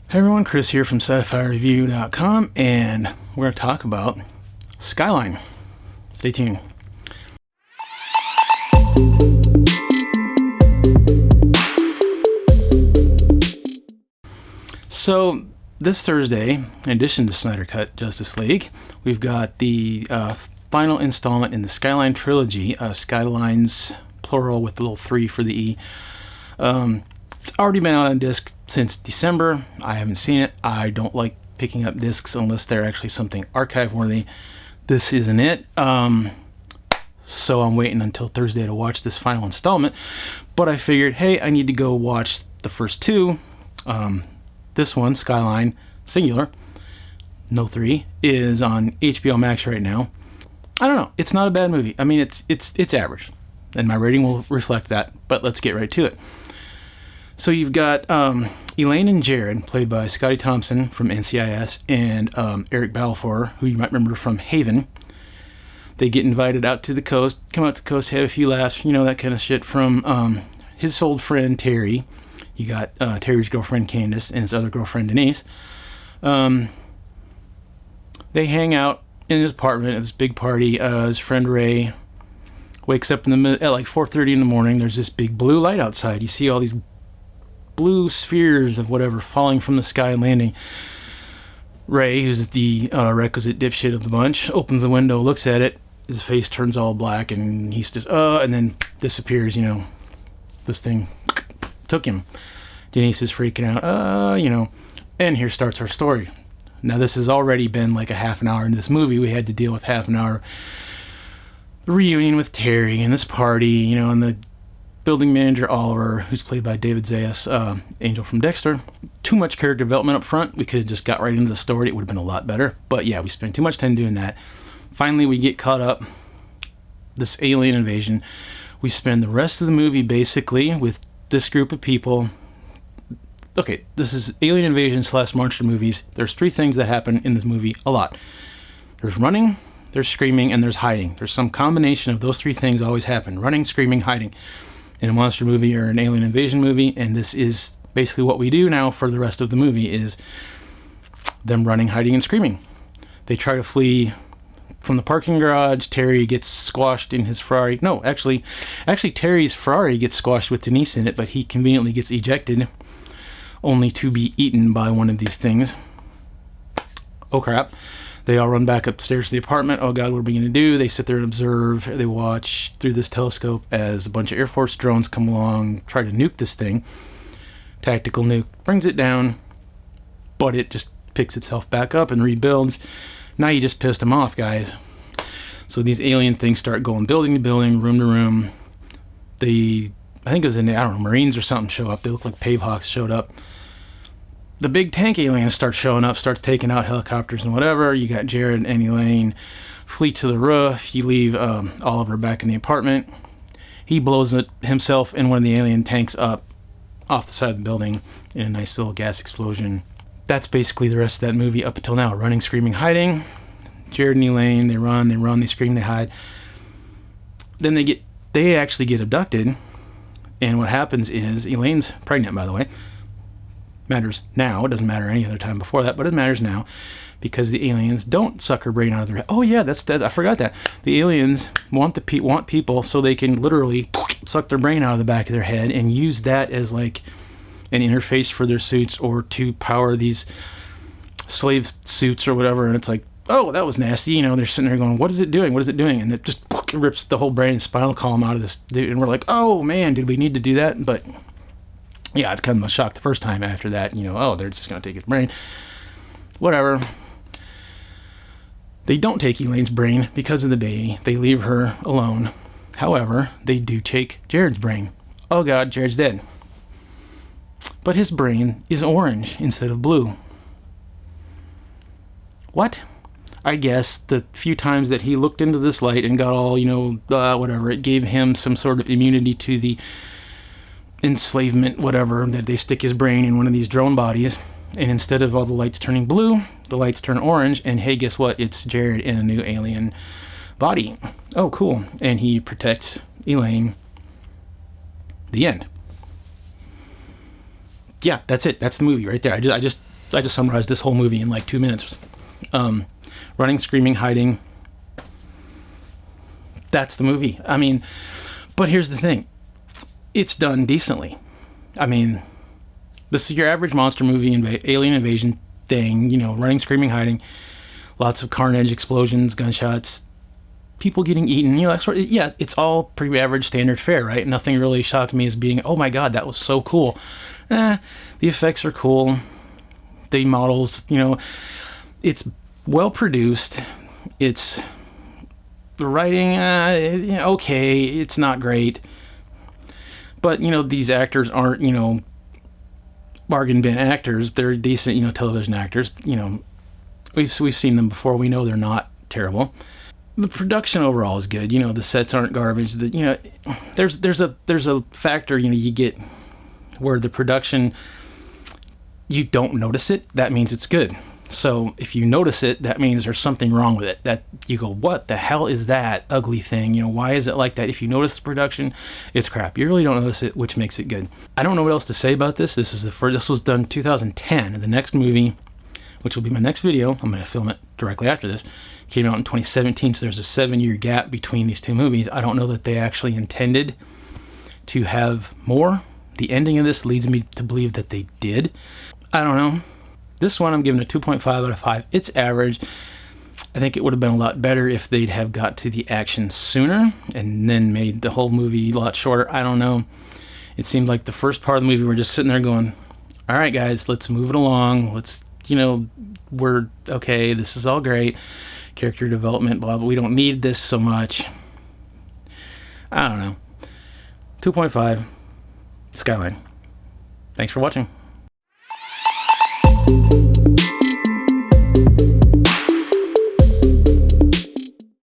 Hey everyone, Chris here from SciFiReview.com, and we're going to talk about Skyline. Stay tuned. So, this Thursday, in addition to Snyder Cut Justice League, we've got the final installment in the Skyline Trilogy, Skylines, plural with the little 3 for the E. It's already been out on disc since December. I haven't seen it. I don't like picking up discs unless they're actually something archive worthy. This isn't it. So I'm waiting until Thursday to watch this final installment. But I figured, hey, I need to go watch the first two. This one, Skyline, singular, no 3, is on HBO Max right now. I don't know. It's not a bad movie. I mean, it's average, and my rating will reflect that. But let's get right to it. So you've got Elaine and Jared, played by Scotty Thompson from NCIS, and Eric Balfour, who you might remember from Haven. They get invited out to the coast, come out to the coast, have a few laughs, you know, that kind of shit, from his old friend Terry. You got Terry's girlfriend Candace and his other girlfriend Denise. They hang out in his apartment at this big party. His friend Ray wakes up at like 4:30 in the morning. There's this big blue light outside. You see all these blue spheres of whatever falling from the sky and landing. Ray, who's the requisite dipshit of the bunch, opens the window, looks at it, his face turns all black, and he's just and then disappears. You know, this thing took him. Denise is freaking out, and here starts our story. Now this has already been like a half an hour in this movie. We had to deal with half an hour reunion with Terry and this party, and the building manager Oliver, who's played by David Zayas, Angel from Dexter. Too much character development up front. We could have just got right into the story. It would have been a lot better. But yeah, we spent too much time doing that. Finally, we get caught up. This alien invasion. We spend the rest of the movie basically with this group of people. Okay, this is alien invasion / monster movies. There's 3 things that happen in this movie a lot. There's running, there's screaming, and there's hiding. There's some combination of those 3 things always happen. Running, screaming, hiding. In a monster movie or an alien invasion movie, and this is basically what we do now for the rest of the movie, is them running, hiding, and screaming. They try to flee from the parking garage. Terry gets squashed in his Ferrari. No, actually Terry's Ferrari gets squashed with Denise in it, but he conveniently gets ejected, only to be eaten by one of these things. Oh crap. They all run back upstairs to the apartment. Oh God, what are we going to do? They sit there and observe. They watch through this telescope as a bunch of Air Force drones come along, try to nuke this thing. Tactical nuke brings it down, but it just picks itself back up and rebuilds. Now you just pissed them off, guys. So these alien things start going building to building, room to room. I think it was Marines or something show up. They look like Pavehawks showed up. The big tank aliens start showing up, starts taking out helicopters and whatever. You got Jared and Elaine flee to the roof. You leave Oliver back in the apartment. He blows himself in one of the alien tanks up off the side of the building in a nice little gas explosion. That's basically the rest of that movie up until now. Running, screaming, hiding. Jared and Elaine, they run, they scream, they hide. Then they actually get abducted. And what happens is, Elaine's pregnant, by the way. Matters now. It doesn't matter any other time before that, but it matters now because the aliens don't suck her brain out of their head. Oh yeah, that's that. I forgot that. The aliens want people so they can literally suck their brain out of the back of their head and use that as like an interface for their suits or to power these slave suits or whatever. And it's like, oh, that was nasty. They're sitting there going, what is it doing? What is it doing? And it just rips the whole brain and spinal column out of this dude. And we're like, oh man, did we need to do that? But yeah, it's kind of a shock the first time after that. They're just going to take his brain. Whatever. They don't take Elaine's brain because of the baby. They leave her alone. However, they do take Jared's brain. Oh God, Jared's dead. But his brain is orange instead of blue. What? I guess the few times that he looked into this light and got all, whatever, it gave him some sort of immunity to the enslavement, whatever, that they stick his brain in one of these drone bodies, and instead of all the lights turning blue, the lights turn orange, and hey, guess what? It's Jared in a new alien body. Oh, cool. And he protects Elaine. The end. Yeah, that's it. That's the movie right there. I just I just summarized this whole movie in like 2 minutes. Running, screaming, hiding. That's the movie. I mean, but here's the thing. It's done decently. I mean, this is your average monster movie, alien invasion thing, you know, running, screaming, hiding, lots of carnage, explosions, gunshots, people getting eaten, you know, that sort of, yeah, it's all pretty average standard fare, right? Nothing really shocked me as being, oh my god, that was so cool. The effects are cool. The models, you know, it's well produced. It's the writing, okay, it's not great. But, you know, these actors aren't, you know, bargain bin actors. They're decent, you know, television actors. You know, we've seen them before. We know they're not terrible. The production overall is good. You know, the sets aren't garbage. You know, there's a factor, you know, you get where the production, you don't notice it. That means it's good. So if you notice it, that means there's something wrong with it. That you go, what the hell is that ugly thing? You know, why is it like that? If you notice the production, it's crap. You really don't notice it, which makes it good. I don't know what else to say about this. This was done 2010. And the next movie, which will be my next video, I'm going to film it directly after this, came out in 2017. So there's a 7-year gap between these two movies. I don't know that they actually intended to have more. The ending of this leads me to believe that they did. I don't know. This one I'm giving a 2.5 out of 5. It's average. I think it would have been a lot better if they'd have got to the action sooner and then made the whole movie a lot shorter. I don't know. It seemed like the first part of the movie we're just sitting there going, all right guys, let's move it along. Let's, you know, we're okay, this is all great. Character development, blah, but we don't need this so much. I don't know. 2.5. Skyline. Thanks for watching.